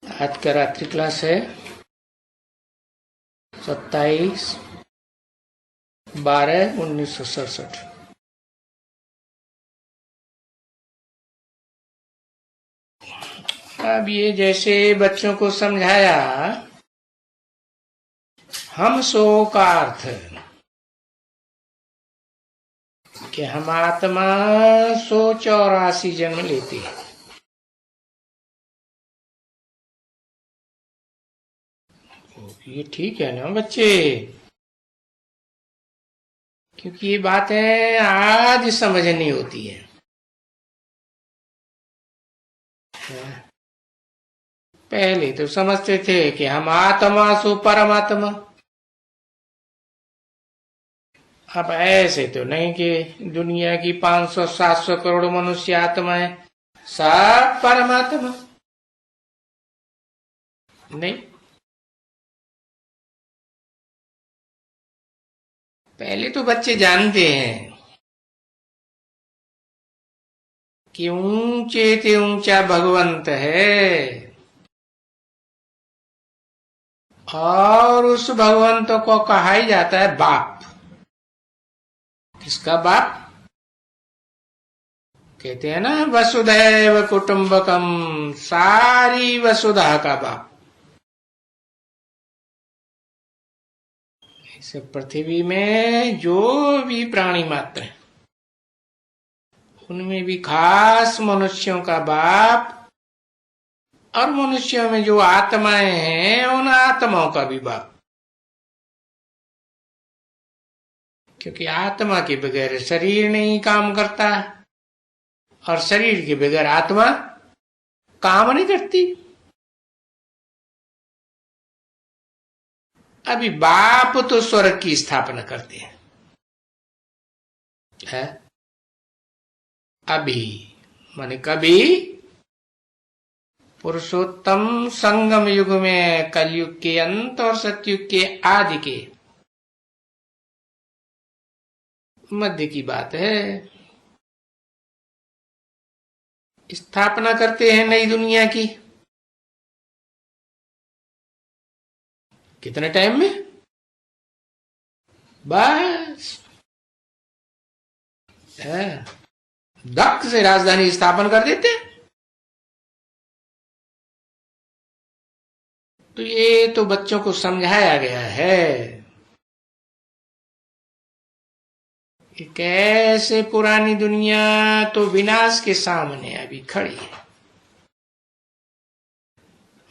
आज का रात्रि क्लास है 27/12/1967। अब ये जैसे बच्चों को समझाया, हम सो का अर्थ कि हम आत्मा 184 जन्म लेती है। ये ठीक है ना बच्चे? क्योंकि ये बातें आज समझनी होती है। पहले तो समझते थे कि हम आत्मा सो परमात्मा। अब ऐसे तो नहीं कि दुनिया की 500-700 करोड़ मनुष्य आत्माएं सब परमात्मा नहीं। पहले तो बच्चे जानते हैं कि ऊंचे से ऊंचा भगवंत है, और उस भगवंत को कहा ही जाता है बाप। किसका बाप? कहते हैं ना, वसुधैव कुटुंबकम, सारी वसुधा का बाप। इस पृथ्वी में जो भी प्राणी मात्र है, उनमें भी खास मनुष्यों का बाप, और मनुष्यों में जो आत्माएं हैं उन आत्माओं का भी बाप। क्योंकि आत्मा के बगैर शरीर नहीं काम करता, और शरीर के बगैर आत्मा काम नहीं करती। अभी बाप तो स्वर्ग की स्थापना करते हैं, है? अभी माने कभी पुरुषोत्तम संगम युग में, कलयुग के अंत और सतयुग के आदि के मध्य की बात है। स्थापना करते हैं नई दुनिया की। कितने टाइम में? बस दक्ष से राजधानी स्थापन कर देते हैं। तो ये तो बच्चों को समझाया गया है कि कैसे पुरानी दुनिया तो विनाश के सामने अभी खड़ी है।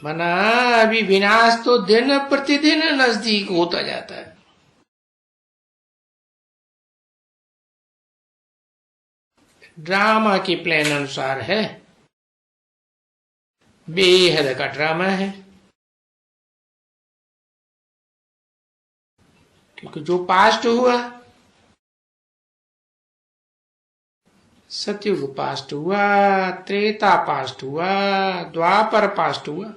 मना अभी विनाश तो दिन प्रतिदिन नजदीक होता जाता है। ड्रामा के प्लान अनुसार है, बेहद का ड्रामा है। क्योंकि जो पास्ट हुआ, सतयुग पास्ट हुआ, त्रेता पास्ट हुआ, द्वापर पास्ट हुआ,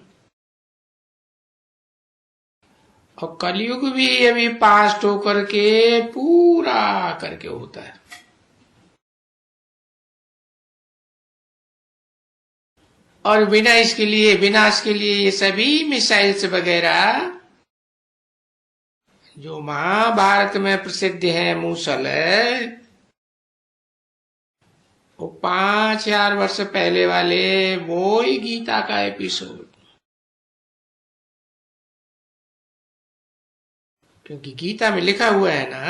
और कलयुग भी अभी पास्ट होकर के पूरा करके होता है। और विनाश के लिए ये सभी मिसाइल्स वगैरह जो महाभारत में प्रसिद्ध है, मूसल है, वो 5000 वर्ष पहले वाले वो ही गीता का एपिसोड। क्योंकि गीता में लिखा हुआ है ना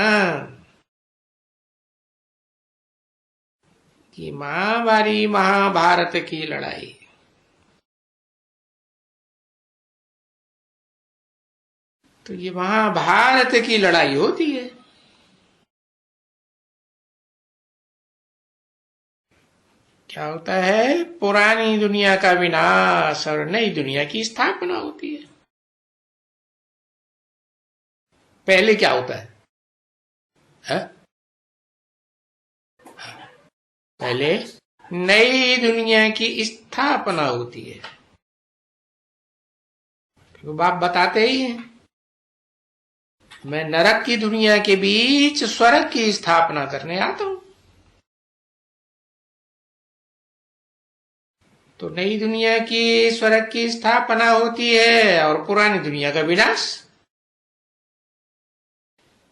कि महाभारत की लड़ाई, तो ये महाभारत की लड़ाई होती है। क्या होता है? पुरानी दुनिया का विनाश और नई दुनिया की स्थापना होती है। पहले क्या होता है? पहले नई दुनिया की स्थापना होती है। तो बाप बताते ही हैं, मैं नरक की दुनिया के बीच स्वर्ग की स्थापना करने आता हूं। तो नई दुनिया की स्वर्ग की स्थापना होती है और पुरानी दुनिया का विनाश।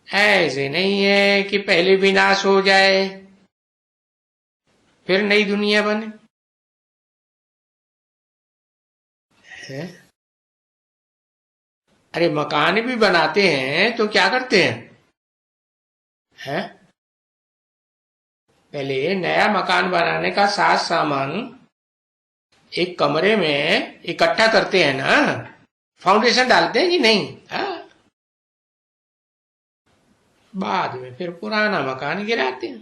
ऐसे नहीं है कि पहले विनाश हो जाए फिर नई दुनिया बने। है? अरे मकान भी बनाते हैं तो क्या करते हैं? है? पहले नया मकान बनाने का साज सामान एक कमरे में इकट्ठा करते हैं ना, फाउंडेशन डालते हैं कि नहीं? बाद में फिर पुराना मकान गिराते हैं।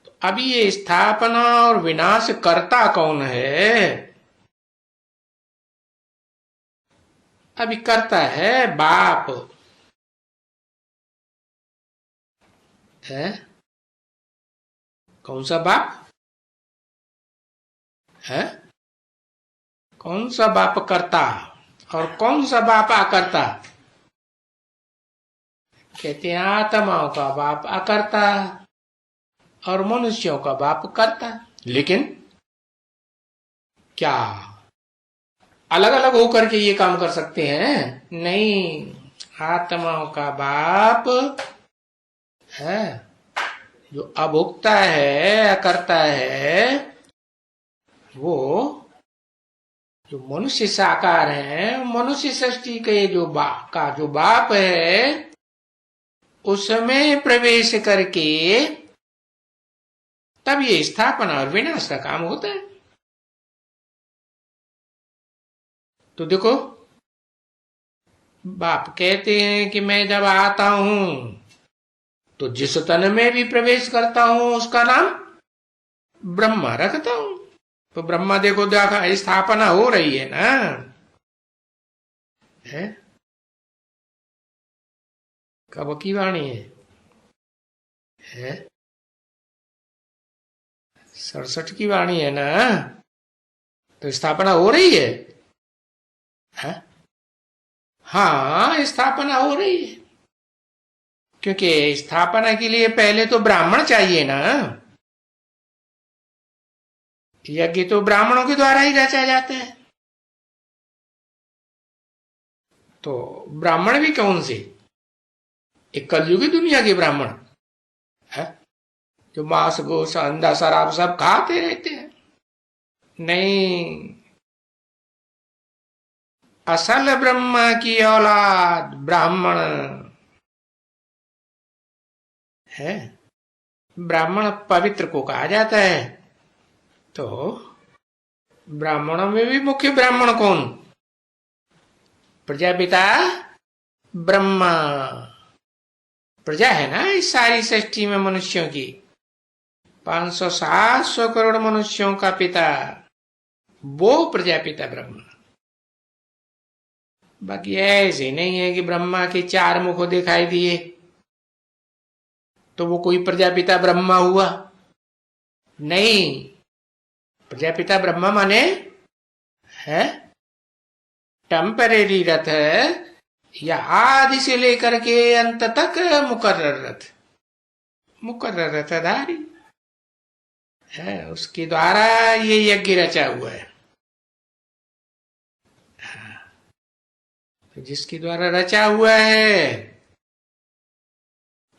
तो अभी ये स्थापना और विनाश करता कौन है? अभी करता है बाप। है? कौन सा बाप है? कौन सा बाप करता और कौन सा बाप अकर्ता? कहते हैं आत्माओं का बाप अकर्ता और मनुष्यों का बाप करता। लेकिन क्या अलग अलग होकर के ये काम कर सकते हैं? नहीं, आत्माओं का बाप है जो अभोक्ता है, अकर्ता है, वो जो मनुष्य साकार है, मनुष्य सृष्टि के जो बाप है, उसमें प्रवेश करके तब ये स्थापना और विनाश का काम होता है। तो देखो, बाप कहते हैं कि मैं जब आता हूं तो जिस तन में भी प्रवेश करता हूं उसका नाम ब्रह्मा रखता हूं। तो ब्रह्मा देखो देखा स्थापना हो रही है ना। है? कब की वाणी है? 67 की वाणी है ना। तो स्थापना हो रही है। हाँ, स्थापना हो रही है, क्योंकि स्थापना के लिए पहले तो ब्राह्मण चाहिए ना। यज्ञ तो ब्राह्मणों के द्वारा ही रचा जाता है। तो ब्राह्मण भी कौन से? एक कलयुगी दुनिया के ब्राह्मण है जो मांस गोश अंडा शराब सब खाते रहते हैं। नहीं, असल ब्रह्मा की औलाद ब्राह्मण है। ब्राह्मण पवित्र को कहा जाता है। तो ब्राह्मणों में भी मुख्य ब्राह्मण कौन? प्रजापिता ब्रह्मा। प्रजा है ना इस सारी सृष्टि में मनुष्यों की, 500-700 करोड़ मनुष्यों का पिता, वो प्रजापिता ब्रह्मा। बाकी ऐसे नहीं है कि ब्रह्मा के 4 मुख दिखाई दिए तो वो कोई प्रजापिता ब्रह्मा हुआ। नहीं, प्रजापिता ब्रह्मा माने है टेम्परेरी रथ या आदि से लेकर के अंत तक मुकर्रर रथधारी है, उसके द्वारा ये यज्ञ रचा हुआ है। जिसके द्वारा रचा हुआ है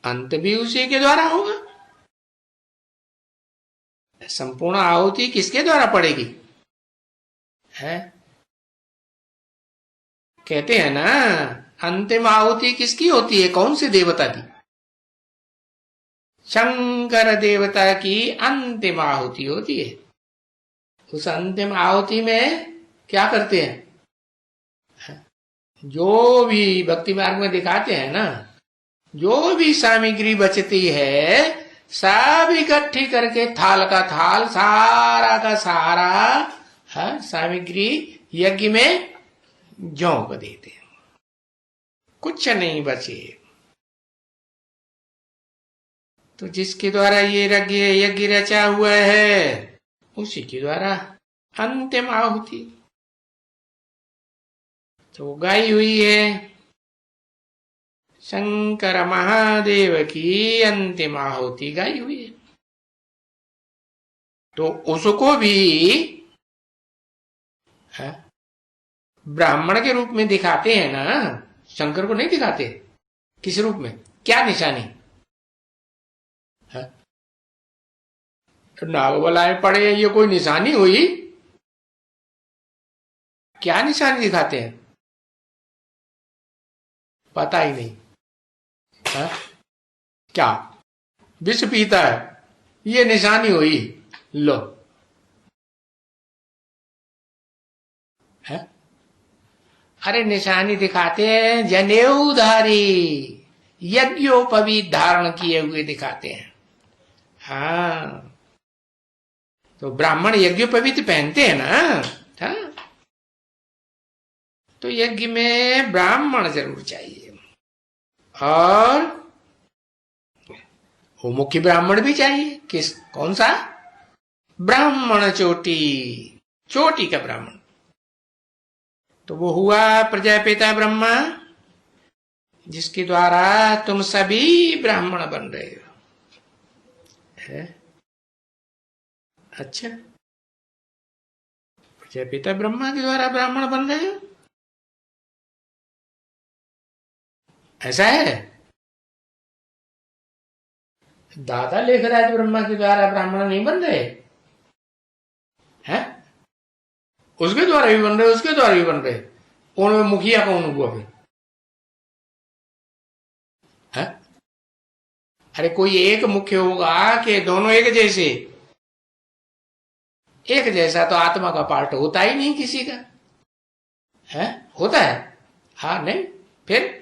अंत भी उसी के द्वारा होगा। संपूर्ण आहुति किसके द्वारा पड़ेगी? है? कहते हैं ना, अंतिम आहुति किसकी होती है? कौन से देवता की? शंकर देवता की अंतिम आहुति होती है। उस अंतिम आहुति में क्या करते हैं? जो भी भक्ति मार्ग में दिखाते हैं ना, जो भी सामग्री बचती है सब इकट्ठी करके थाल का थाल, सारा का सारा सामग्री यज्ञ में झोंक देते हैं, कुछ नहीं बचे। तो जिसके द्वारा ये यज्ञ रचा हुआ है उसी के द्वारा अंतिम आहुति तो गाई हुई है। शंकर महादेव की अंतिम आहुति गाई हुई है। तो उसको भी है, ब्राह्मण के रूप में दिखाते हैं ना, शंकर को नहीं दिखाते। किस रूप में, क्या निशानी है? तो नागबलाएं पड़े, ये कोई निशानी हुई? क्या निशानी दिखाते हैं? पता ही नहीं है? क्या विष पीता है, ये निशानी हुई? लो है, अरे निशानी दिखाते हैं जनेऊधारी, यज्ञोपवीत धारण किए हुए दिखाते हैं। हाँ, तो ब्राह्मण यज्ञोपवीत पहनते हैं ना। हाँ? तो यज्ञ में ब्राह्मण जरूर चाहिए, और वो मुख्य ब्राह्मण भी चाहिए। किस, कौन सा? ब्राह्मण चोटी, चोटी का ब्राह्मण। तो वो हुआ प्रजापिता ब्रह्मा, जिसके द्वारा तुम सभी ब्राह्मण बन रहे हो। है? अच्छा, प्रजापिता ब्रह्मा के द्वारा ब्राह्मण बन रहे हो, ऐसा है? दादा लेखराज ब्रह्मा के द्वारा ब्राह्मण नहीं बन रहे हैं? उसके द्वारा भी बन रहे, उसके द्वारा भी बन रहे। उनमें मुखिया कौन हुआ फिर? है? अरे कोई एक मुख्य होगा कि दोनों एक जैसे? एक जैसा तो आत्मा का पार्ट होता ही नहीं किसी का। है? होता है? हाँ नहीं, फिर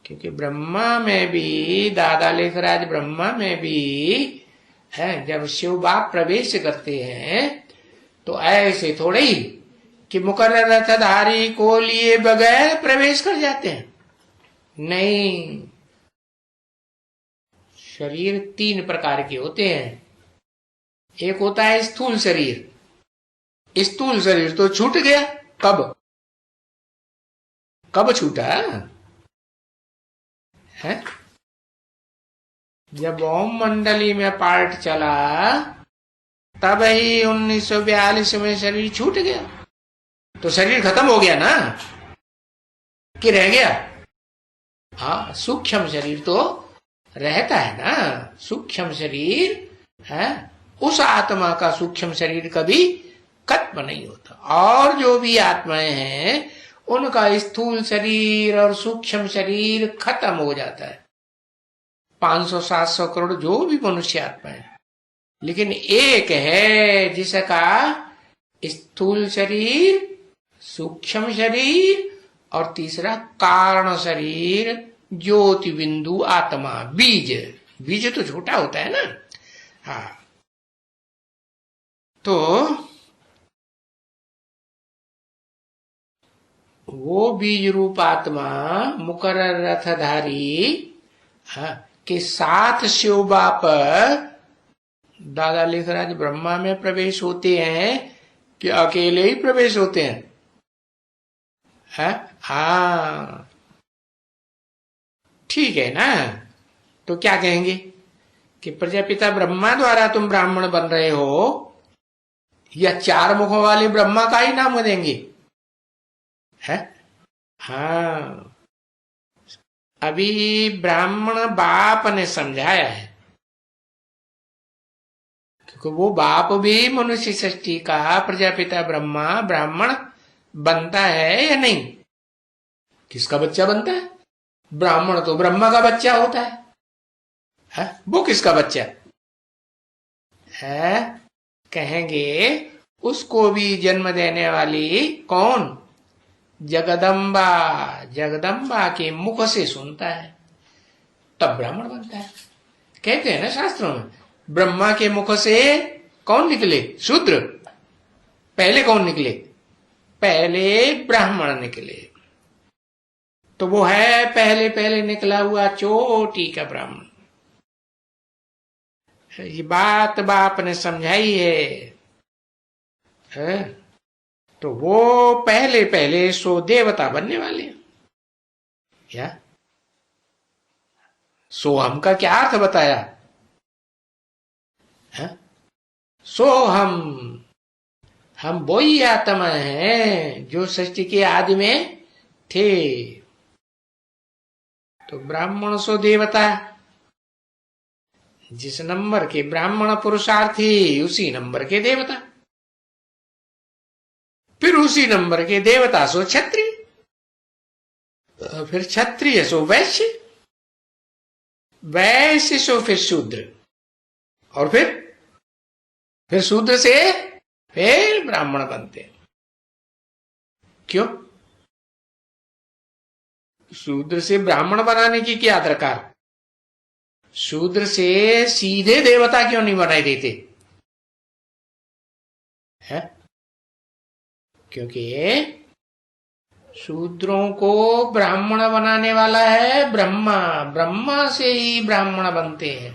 क्योंकि ब्रह्मा में भी, दादा लेखराज ब्रह्मा में भी है, जब शिव बाप प्रवेश करते हैं तो ऐसे थोड़े ही कि मुकर्रर रथधारी को लिए बगैर प्रवेश कर जाते हैं। नहीं, शरीर तीन प्रकार के होते हैं। एक होता है स्थूल शरीर। स्थूल शरीर तो छूट गया। कब, कब छूटा है? जब ओम मंडली में पार्ट चला तब ही 1942 में शरीर छूट गया। तो शरीर खत्म हो गया ना, कि रह गया? हाँ, सूक्ष्म शरीर तो रहता है ना। सूक्ष्म शरीर है, उस आत्मा का सूक्ष्म शरीर कभी खत्म नहीं होता। और जो भी आत्माएं हैं उनका स्थूल शरीर और सूक्ष्म शरीर खत्म हो जाता है। 500-700 करोड़ जो भी मनुष्य आत्माएं, लेकिन एक है जिसका स्थूल शरीर, सूक्ष्म शरीर और तीसरा कारण शरीर, ज्योति बिंदु आत्मा, बीज। बीज तो छोटा होता है ना। हाँ, तो वो बीज रूप आत्मा मुकर्रर रथधारी, हाँ, के साथ शिव बाप दादा लेखराज ब्रह्मा में प्रवेश होते हैं कि अकेले ही प्रवेश होते हैं? है? हाँ, ठीक है ना। तो क्या कहेंगे कि प्रजापिता ब्रह्मा द्वारा तुम ब्राह्मण बन रहे हो, या चार मुखों वाले ब्रह्मा का ही नाम देंगे? है? हाँ, अभी ब्राह्मण बाप ने समझाया है, क्योंकि वो बाप भी मनुष्य सृष्टि का प्रजापिता ब्रह्मा ब्राह्मण बनता है या नहीं? किसका बच्चा बनता है? ब्राह्मण तो ब्रह्मा का बच्चा होता है? वो किसका बच्चा है? कहेंगे उसको भी जन्म देने वाली कौन? जगदम्बा। जगदम्बा के मुख से सुनता है तब ब्राह्मण बनता है। कहते हैं ना शास्त्रों में, ब्रह्मा के मुख से कौन निकले? शूद्र। पहले कौन निकले? पहले ब्राह्मण निकले। तो वो है पहले पहले निकला हुआ चोटी का ब्राह्मण। ये बात बाप ने समझाई है? तो वो पहले पहले सो देवता बनने वाले हैं। क्या सोहम का क्या अर्थ बताया है? सो हम वही आत्मा हैं जो सृष्टि के आदि में थे। तो ब्राह्मण सो देवता, जिस नंबर के ब्राह्मण पुरुषार्थी उसी नंबर के देवता, फिर उसी नंबर के देवता सो क्षत्रिय, फिर क्षत्रिय सो वैश्य, वैश्य सो फिर शूद्र, और फिर शूद्र से फिर ब्राह्मण बनते हैं। क्यों? शूद्र से ब्राह्मण बनाने की क्या दरकार? शूद्र से सीधे देवता क्यों नहीं बनाई देते है? क्योंकि शूद्रों को ब्राह्मण बनाने वाला है ब्रह्मा, ब्रह्मा से ही ब्राह्मण बनते हैं।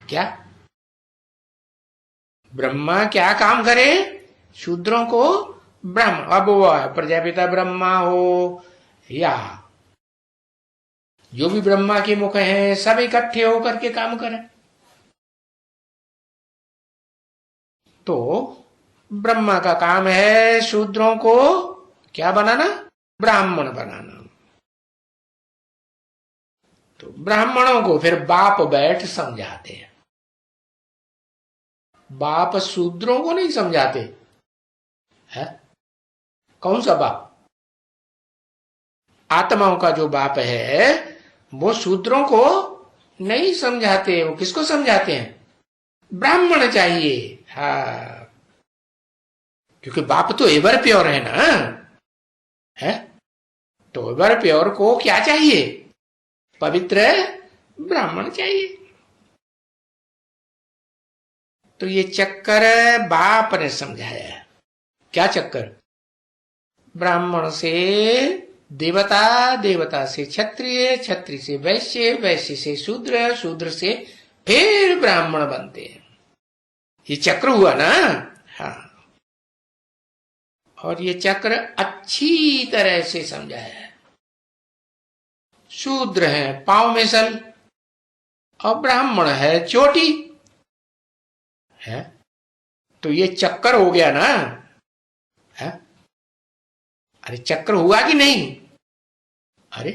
क्या ब्रह्मा क्या काम करे? शूद्रों को ब्राह्मण, अब वो प्रजापिता ब्रह्मा हो या जो भी ब्रह्मा के मुख हैं, सब इकट्ठे होकर के काम करें। तो ब्रह्मा का काम है शूद्रों को क्या बनाना? ब्राह्मण बनाना। तो ब्राह्मणों को फिर बाप बैठ समझाते हैं। बाप शूद्रों को नहीं समझाते है? कौन सा बाप? आत्माओं का जो बाप है वो शूद्रों को नहीं समझाते। वो किसको समझाते हैं? ब्राह्मण चाहिए। हाँ, क्योंकि बाप तो एवर प्योर है ना, है? तो एवर प्योर को क्या चाहिए? पवित्र ब्राह्मण चाहिए। तो ये चक्कर बाप ने समझाया। क्या चक्कर? ब्राह्मण से देवता, देवता से क्षत्रिय, क्षत्रिय से वैश्य, वैश्य से शूद्र, शूद्र से फिर ब्राह्मण बनते हैं। ये चक्र हुआ ना। हाँ, और ये चक्र अच्छी तरह से समझाया है। शूद्र है पांव में सल और ब्राह्मण है चोटी, है? तो ये चक्कर हो गया ना, है? अरे चक्र हुआ कि नहीं? अरे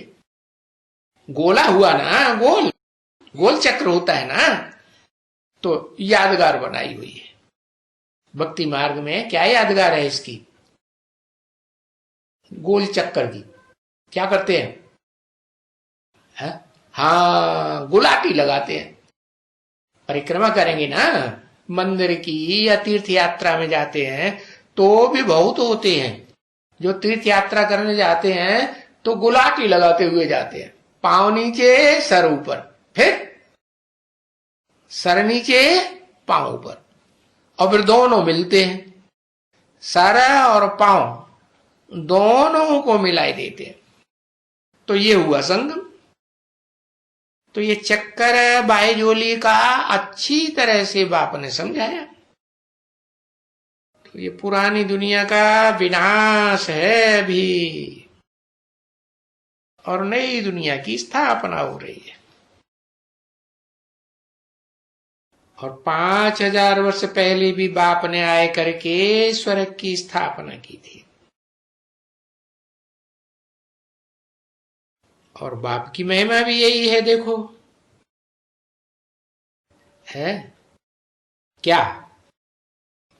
गोला हुआ ना, गोल गोल चक्र होता है ना। तो यादगार बनाई हुई है भक्ति मार्ग में। क्या यादगार है इसकी? गोल चक्कर की। क्या करते हैं? है? हाँ, गुलाटी लगाते हैं। परिक्रमा करेंगे ना मंदिर की या तीर्थ यात्रा में जाते हैं तो भी बहुत होते हैं जो तीर्थ यात्रा करने जाते हैं तो गुलाटी लगाते हुए जाते हैं। पांव नीचे सर ऊपर, फिर सर नीचे पांव ऊपर, और फिर दोनों मिलते हैं। सर और पांव दोनों को मिलाई देते हैं। तो ये हुआ संगम। तो ये चक्कर बायजोली का अच्छी तरह से बाप ने समझाया। तो ये पुरानी दुनिया का विनाश है अभी और नई दुनिया की स्थापना हो रही है। और 5000 वर्ष पहले भी बाप ने आए करके स्वर्ग की स्थापना की थी। और बाप की महिमा भी यही है। देखो, है क्या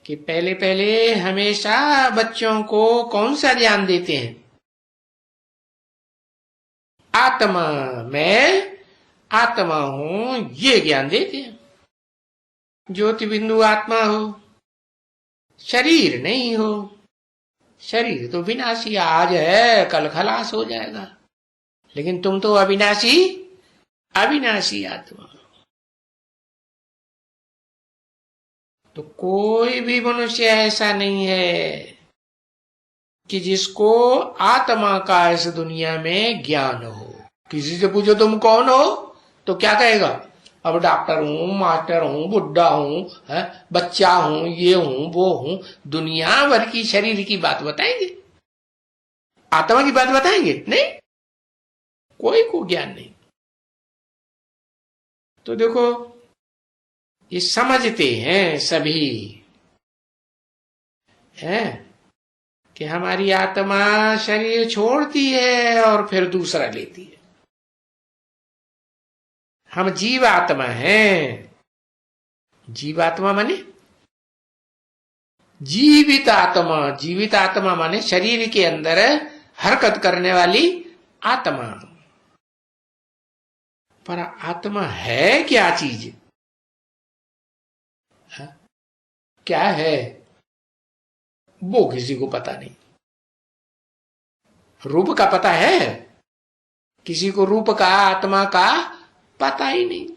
कि पहले पहले हमेशा बच्चों को कौन सा ज्ञान देते हैं? आत्मा, मैं आत्मा हूं, ये ज्ञान देते हैं। ज्योति बिंदु आत्मा हो, शरीर नहीं हो। शरीर तो विनाशी आज है, कल खलास हो जाएगा, लेकिन तुम तो अविनाशी, अविनाशी आत्मा। तो कोई भी मनुष्य ऐसा नहीं है कि जिसको आत्मा का इस दुनिया में ज्ञान हो। किसी से पूछो तुम कौन हो तो क्या कहेगा? अब डॉक्टर हूं, मास्टर हूं, बुढ़ा हूं, बच्चा हूं, ये हूं, वो हूं। दुनिया भर की शरीर की बात बताएंगे, आत्मा की बात बताएंगे नहीं। कोई को ज्ञान नहीं। तो देखो, ये समझते हैं सभी, है कि हमारी आत्मा शरीर छोड़ती है और फिर दूसरा लेती है। हम जीवात्मा हैं। जीवात्मा माने जीवित आत्मा। जीवित आत्मा माने शरीर के अंदर हरकत करने वाली आत्मा। पर आत्मा है क्या चीज? है? क्या है वो किसी को पता नहीं। रूप का पता है, किसी को रूप का आत्मा का पता ही नहीं।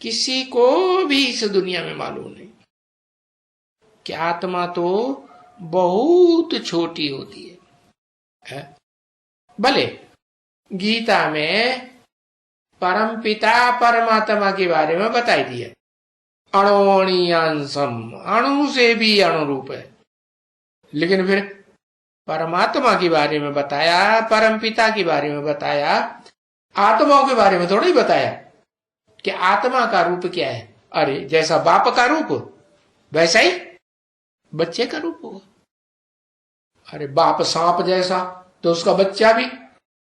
किसी को भी इस दुनिया में मालूम नहीं कि आत्मा तो बहुत छोटी होती है? भले गीता में परम पिता परमात्मा के बारे में बताई दिया, अणोणीयांसम, अणु से भी अणुरूप है। लेकिन फिर परमात्मा के बारे में बताया, परम पिता के बारे में बताया, आत्माओं के बारे में थोड़ा ही बताया कि आत्मा का रूप क्या है। अरे जैसा बाप का रूप वैसा ही बच्चे का रूप होगा। अरे बाप सांप जैसा तो उसका बच्चा भी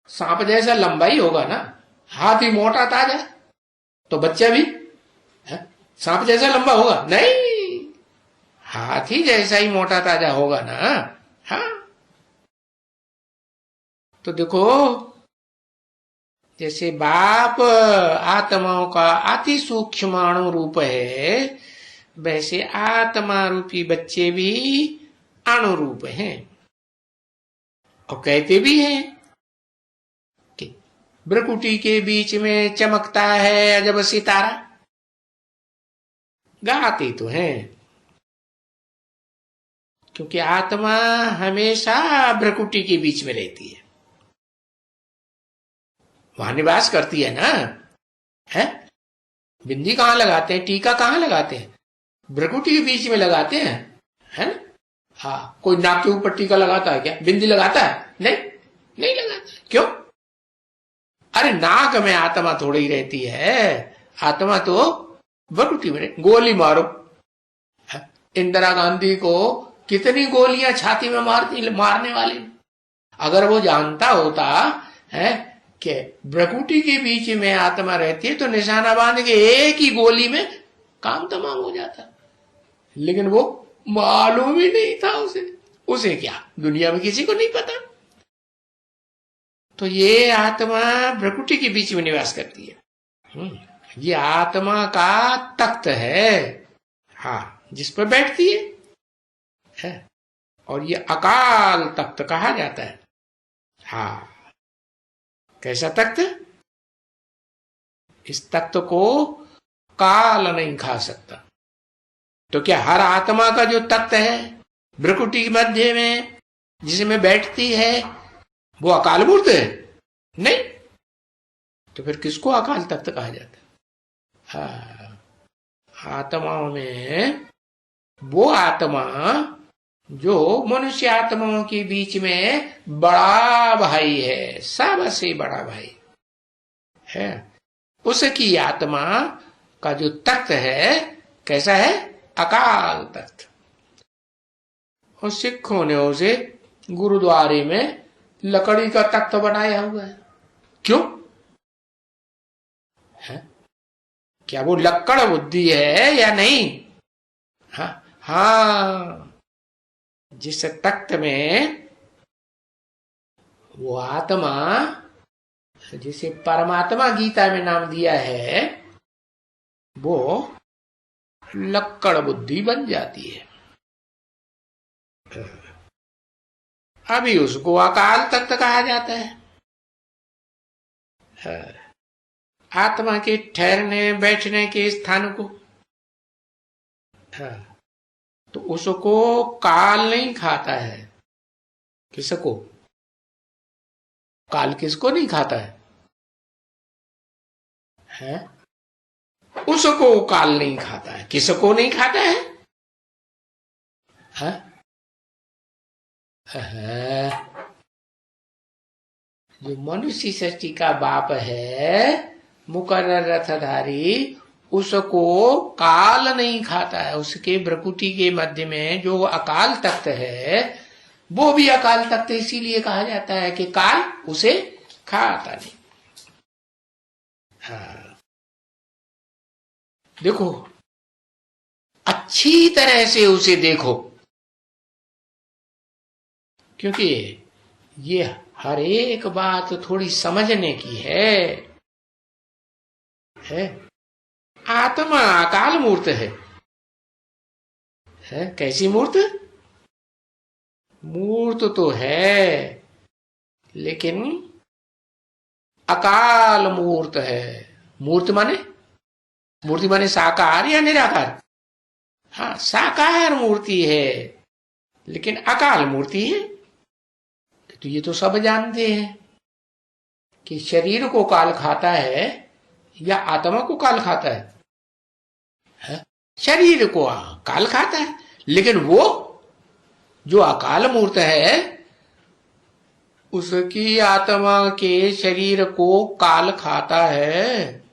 सांप जैसा लंबा ही होगा ना। हाथी मोटा ताजा तो बच्चा भी सांप जैसा लंबा होगा? नहीं, हाथी जैसा ही मोटा ताजा होगा ना। हाँ, तो देखो जैसे बाप आत्माओं का अति सूक्ष्म अणु रूप है, वैसे आत्मा रूपी बच्चे भी अणु रूप हैं। और कहते भी हैं कि भ्रकुटी के बीच में चमकता है अजब सितारा। गाते तो हैं, क्योंकि आत्मा हमेशा भ्रकुटी के बीच में रहती है, वहां निवास करती है ना। है बिंदी कहां लगाते हैं, टीका कहां लगाते हैं? भ्रकुटी के बीच में लगाते हैं, है ना। हाँ, कोई नाक के ऊपर टीका लगाता है क्या? बिंदी लगाता है? नहीं, नहीं लगाता। क्यों? अरे नाक में आत्मा थोड़ी ही रहती है। आत्मा तो भ्रकुटी में। गोली मारो, इंदिरा गांधी को कितनी गोलियां छाती में मारने वाली। अगर वो जानता होता है कि भ्रकुटी के बीच में आत्मा रहती है तो निशाना बांध के एक ही गोली में काम तमाम हो जाता। लेकिन वो मालूम ही नहीं था उसे क्या, दुनिया में किसी को नहीं पता। तो ये आत्मा भ्रकुटी के बीच में निवास करती है। ये आत्मा का तख्त है, हाँ, जिस पर बैठती है। और ये अकाल तख्त कहा जाता है। हाँ, कैसा तख्त? इस तख्त को काल नहीं खा सकता। तो क्या हर आत्मा का जो तख्त है भ्रकुटी मध्य में जिसमें बैठती है वो अकाल मूर्त है? नहीं। तो फिर किसको अकाल तख्त कहा जाता है? हाँ, आत्माओं में वो आत्मा जो मनुष्य आत्माओं के बीच में बड़ा भाई है, सबसे बड़ा भाई है, उसकी आत्मा का जो तख्त है कैसा है? अकाल तख्त। और सिखों ने उसे गुरुद्वारे में लकड़ी का तख्त बनाया हुआ है। क्यों है? क्या वो लक्कड़ बुद्धि है या नहीं? हाँ, हाँ, जिस तख्त में वो आत्मा जिसे परमात्मा गीता में नाम दिया है वो लक्कड़ बुद्धि बन जाती है। अभी उसको अकाल तख्त कहा जाता है। आत्मा के ठहरने बैठने के स्थान को। तो उसको काल नहीं खाता है। किसको? काल किसको नहीं खाता है? उसको काल नहीं खाता है। किसको नहीं खाता है? जो मनुष्य सृष्टि का बाप है, मुकर्रर रथधारी, उसको काल नहीं खाता है। उसके भ्रकुटी के मध्य में जो अकाल तख्त है वो भी अकाल तख्त, इसीलिए कहा जाता है कि काल उसे खाता नहीं। हाँ, देखो अच्छी तरह से उसे देखो, क्योंकि ये हर एक बात थोड़ी समझने की है। आत्मा अकाल मूर्त है। कैसी मूर्त? मूर्त तो है लेकिन अकाल मूर्त है। मूर्त माने, मूर्ति माने साकार या निराकार? हाँ, साकार मूर्ति है लेकिन अकाल मूर्ति है। तो ये तो सब जानते हैं कि शरीर को काल खाता है या आत्मा को काल खाता है? शरीर को काल खाता है, लेकिन वो जो अकाल मूर्त है उसकी आत्मा के शरीर को काल खाता है?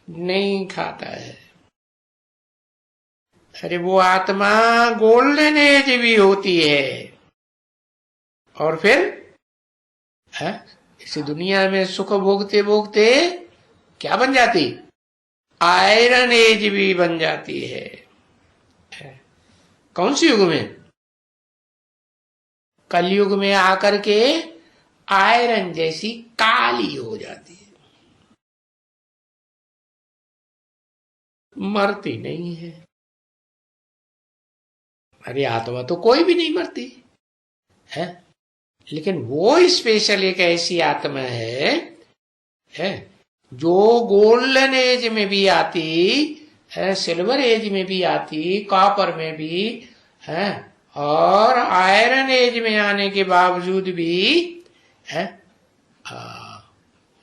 नहीं खाता है। अरे वो आत्मा गोल्डन एज भी होती है और फिर इस दुनिया में सुख भोगते भोगते क्या बन जाती? आयरन एज भी बन जाती है। कौन सी युग में? कलयुग में आकर के आयरन जैसी काली हो जाती है, मरती नहीं है। अरे आत्मा तो कोई भी नहीं मरती है, लेकिन वो स्पेशल एक ऐसी आत्मा है जो गोल्डन एज में भी आती है, सिल्वर एज में भी आती, कॉपर में भी है, और आयरन एज में आने के बावजूद भी है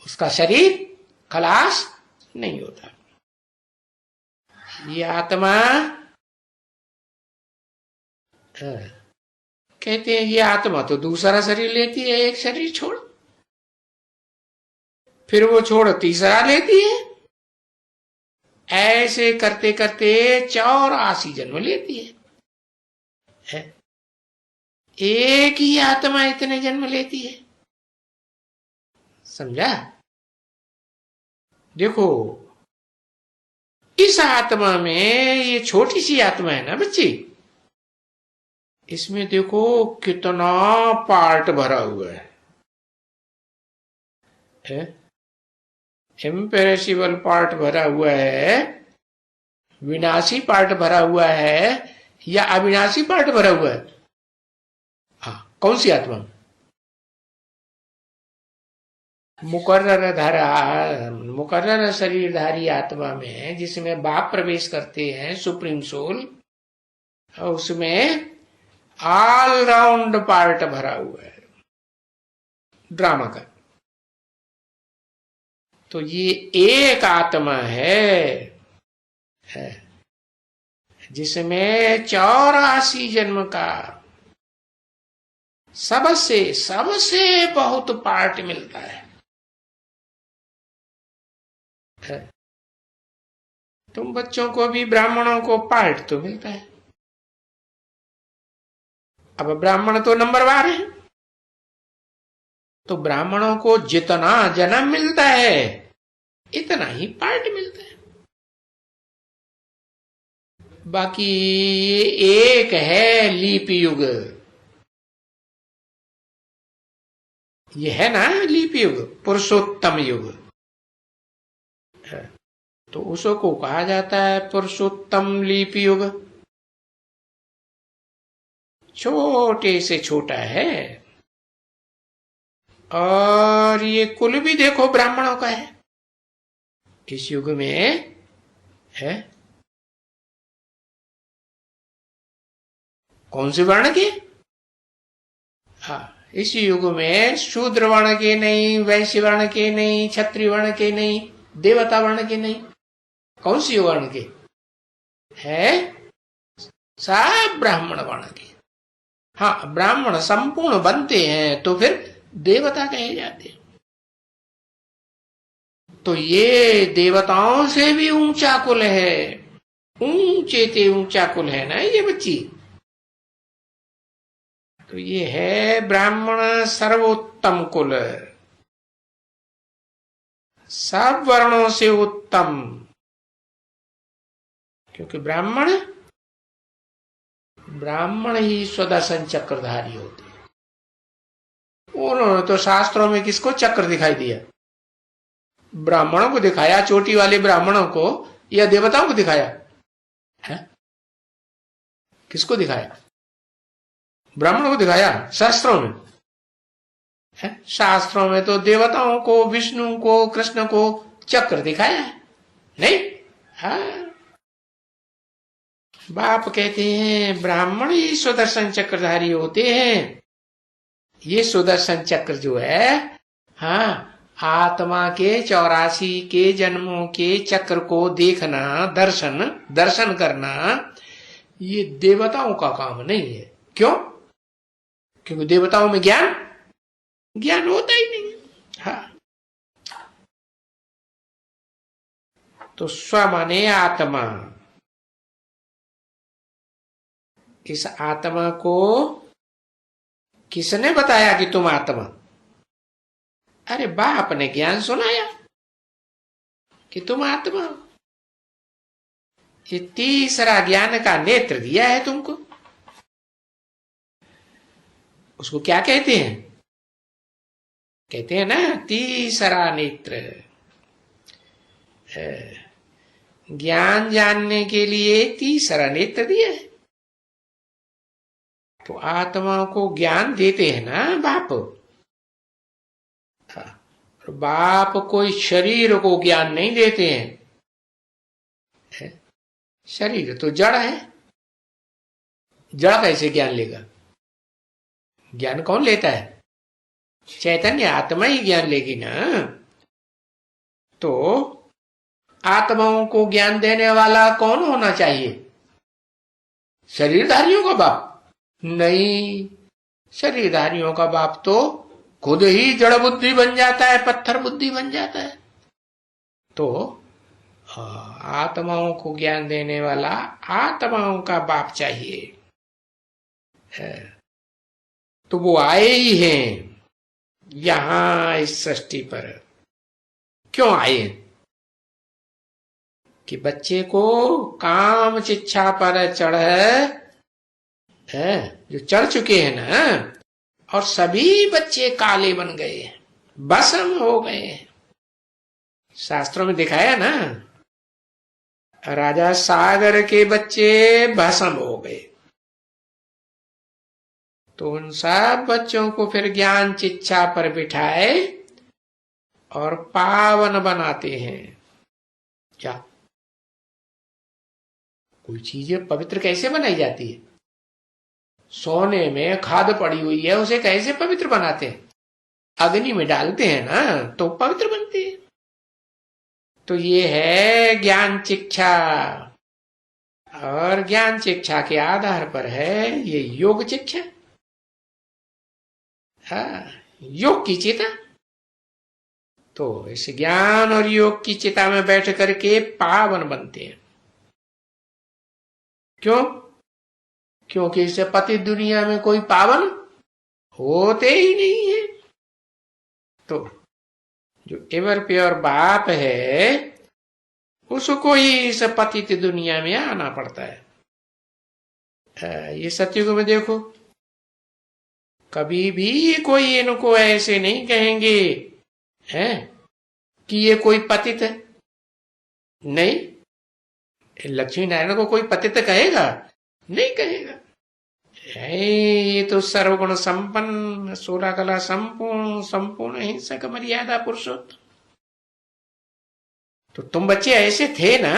उसका शरीर खलास नहीं होता। ये आत्मा कहते हैं ये आत्मा तो दूसरा शरीर लेती है, एक शरीर छोड़, फिर वो छोड़ तीसरा लेती है, ऐसे करते करते 84 जन्म लेती है। एक ही आत्मा इतने जन्म लेती है, समझा? देखो इस आत्मा में, ये छोटी सी आत्मा है ना बच्ची, इसमें देखो कितना पार्ट भरा हुआ है। इम्पेरिशिबल पार्ट भरा हुआ है, विनाशी पार्ट भरा हुआ है, या अविनाशी पार्ट भरा हुआ है? हाँ, कौन सी आत्मा? मुकर्रर शरीरधारी आत्मा में, जिसमें बाप प्रवेश करते हैं, सुप्रीम सोल, उसमें ऑल राउंड पार्ट भरा हुआ है ड्रामा का। तो ये एक आत्मा है जिसमें 84 जन्म का सबसे बहुत पार्ट मिलता है। तुम बच्चों को भी, ब्राह्मणों को पार्ट तो मिलता है। अब ब्राह्मण तो नंबरवार है, तो ब्राह्मणों को जितना जन्म मिलता है इतना ही पार्ट मिलता है। बाकी एक है लीप युग, ये है ना लीप युग, पुरुषोत्तम युग, तो उसको कहा जाता है पुरुषोत्तम लीप युग। छोटे से छोटा है, और ये कुल भी देखो ब्राह्मणों का है इस युग में है। कौन से वर्ण के? हाँ, इस युग में शूद्र वर्ण के नहीं, वैश्य वर्ण के नहीं, क्षत्रिय वर्ण के नहीं, देवता वर्ण के नहीं, कौन सी वर्ण के है? सब ब्राह्मण वर्ण के। हाँ, ब्राह्मण संपूर्ण बनते हैं तो फिर देवता कहे जाते हैं। तो ये देवताओं से भी ऊंचा कुल है, ऊंचे ते ऊंचा कुल है ना ये बच्ची। तो ये है ब्राह्मण सर्वोत्तम कुल, सब वर्णों से उत्तम। क्योंकि ब्राह्मण ही सुदर्शन चक्रधारी होते हैं। उन्होंने तो शास्त्रों में किसको चक्र दिखाई दिया? ब्राह्मणों को दिखाया, चोटी वाले ब्राह्मणों को, या देवताओं को दिखाया है? किसको दिखाया? ब्राह्मणों को दिखाया शास्त्रों में है? शास्त्रों में तो देवताओं को, विष्णु को, कृष्ण को चक्र दिखाया है नहीं? हाँ, बाप कहते हैं ब्राह्मण ही सुदर्शन चक्रधारी होते हैं। ये सुदर्शन चक्र जो है, हाँ, आत्मा के 84 के जन्मों के चक्र को देखना, दर्शन करना, ये देवताओं का काम नहीं है। क्यों? क्योंकि देवताओं में ज्ञान होता ही नहीं। हाँ, तो स्व माने आत्मा। इस आत्मा को किसने बताया कि तुम आत्मा? अरे बाप ने ज्ञान सुनाया कि तुम आत्मा। ये तीसरा ज्ञान का नेत्र दिया है तुमको। उसको क्या कहते हैं? कहते हैं ना तीसरा नेत्र। ज्ञान जानने के लिए तीसरा नेत्र दिया है। तो आत्मा को ज्ञान देते हैं ना बाप। बाप कोई शरीर को ज्ञान नहीं देते हैं। शरीर तो जड़ है, जड़ कैसे ज्ञान लेगा? ज्ञान कौन लेता है? चैतन्य आत्मा ही ज्ञान लेगी ना। तो आत्माओं को ज्ञान देने वाला कौन होना चाहिए? शरीरधारियों का बाप नहीं। शरीरधारियों का बाप तो खुद ही जड़ बुद्धि बन जाता है, पत्थर बुद्धि बन जाता है। तो आत्माओं को ज्ञान देने वाला आत्माओं का बाप चाहिए। तो वो आए ही हैं यहां इस सृष्टि पर। क्यों आए? कि बच्चे को काम शिक्षा पर जो चढ़ चुके हैं ना, और सभी बच्चे काले बन गए हैं, भस्म हो गए हैं। शास्त्रों में दिखाया ना, राजा सागर के बच्चे भस्म हो गए। तो उन सब बच्चों को फिर ज्ञान शिक्षा पर बिठाए और पावन बनाते हैं। क्या कोई चीजें पवित्र कैसे बनाई जाती है? सोने में खाद पड़ी हुई है, उसे कैसे पवित्र बनाते हैं? अग्नि में डालते हैं ना, तो पवित्र बनती है। तो ये है ज्ञान शिक्षा, और ज्ञान शिक्षा के आधार पर है ये योग शिक्षा। हाँ, योग की चिता। तो इस ज्ञान और योग की चिता में बैठ करके पावन बनते हैं। क्यों? क्योंकि इससे पति दुनिया में कोई पावन होते ही नहीं है। तो जो एवर प्योर बाप है, उसको ही इस पतित दुनिया में आना पड़ता है। ये सत्युग में देखो, कभी भी कोई इनको ऐसे नहीं कहेंगे हैं कि ये कोई पतित है। नहीं, लक्ष्मी नारायण को कोई पतित कहेगा? नहीं कहेगा। ये तो सर्वगुण संपन्न, 16 कला संपूर्ण हिंसक मर्यादा पुरुषोत्तम। तो तुम बच्चे ऐसे थे ना,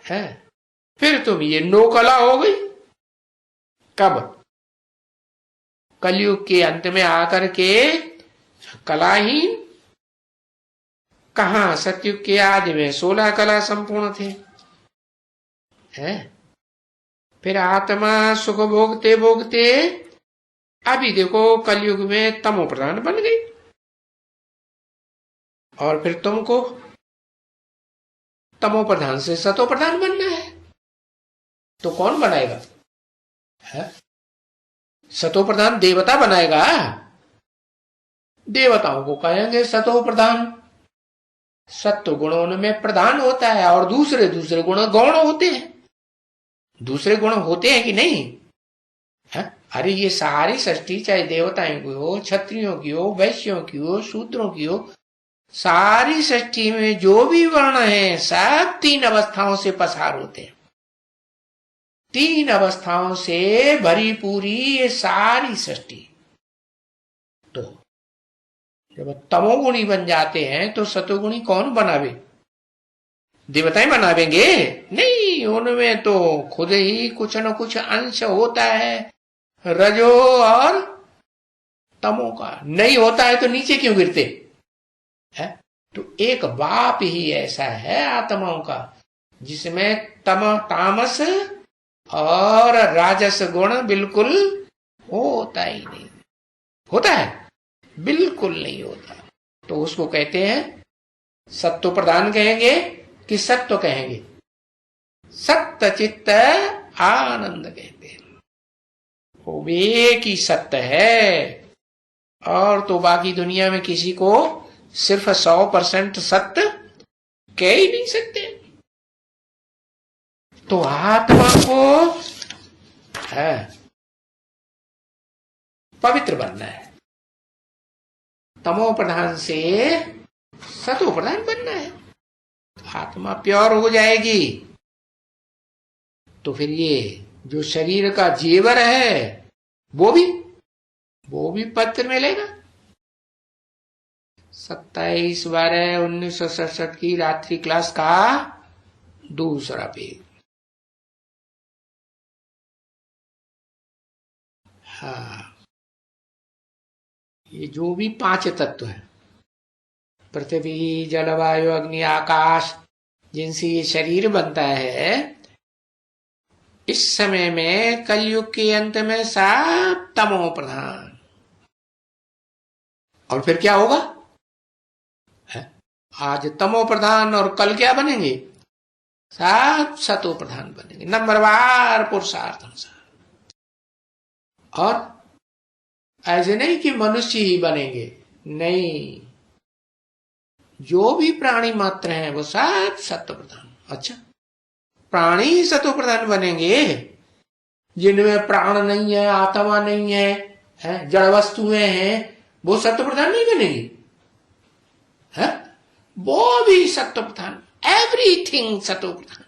है? फिर तुम ये 9 कला हो गई। कब? कलयुग के अंत में आकर के कलाहीन। कहां? सतयुग के आदि में 16 कला संपूर्ण थे, है? फिर आत्मा सुख भोगते भोगते अभी देखो कलयुग में तमो प्रधान बन गई। और फिर तुमको तमो प्रधान से सतो प्रधान बनना है, तो कौन बनाएगा? है? सतो प्रधान देवता बनाएगा? देवताओं को कहेंगे सतो प्रधान। सत्व गुणों में प्रधान होता है और दूसरे दूसरे गुण गौण होते हैं। दूसरे गुण होते हैं कि नहीं? है? अरे ये सारी सृष्टि, चाहे देवताओं की हो, क्षत्रियों की हो, वैश्यों की हो, शूद्रों की हो, सारी सृष्टि में जो भी वर्ण है सब तीन अवस्थाओं से पसार होते हैं। तीन अवस्थाओं से भरी पूरी ये सारी सृष्टि। तो जब तमोगुणी बन जाते हैं तो सतोगुणी कौन बनावे? देवताएं बनावेंगे? नहीं, उनमें तो खुद ही कुछ न कुछ अंश होता है रजो और तमो का। नहीं होता है तो नीचे क्यों गिरते है? तो एक बाप ही ऐसा है आत्माओं का जिसमें तामस और राजस गुण बिल्कुल होता ही नहीं। होता है? बिल्कुल नहीं होता। तो उसको कहते हैं सत्व प्रधान कहेंगे कि सत्व कहेंगे? सत्य चित्त आनंद कहते हैं। वो एक ही सत्य है, और तो बाकी दुनिया में किसी को सिर्फ 100% सत्य कह ही नहीं सकते। तो आत्मा को है पवित्र बनना है, तमो प्रधान से सतो प्रधान बनना है। आत्मा प्योर हो जाएगी तो फिर ये जो शरीर का जेवर है वो भी पत्र मिलेगा। 27/12/1967 की रात्रि क्लास का दूसरा पेज। हाँ, ये जो भी 5 तत्व है, पृथ्वी जल वायु अग्नि आकाश, जिनसे ये शरीर बनता है, इस समय में कलयुग के अंत में सब तमो प्रधान। और फिर क्या होगा? आज तमो प्रधान और कल क्या बनेंगे? सब सतो प्रधान बनेंगे, नंबरवार पुरुषार्थ अनुसार। और ऐसे नहीं कि मनुष्य ही बनेंगे, नहीं, जो भी प्राणी मात्र हैं वो सब सत्व प्रधान। अच्छा, प्राणी ही सत्व प्रधान बनेंगे? जिनमें प्राण नहीं है, आत्मा नहीं है, जड़ वस्तुएं हैं, वो सत्व प्रधान नहीं बनेगी? है? वो भी सत्व प्रधान, एवरीथिंग सत्व प्रधान।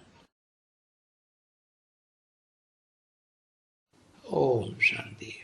ओम शांति।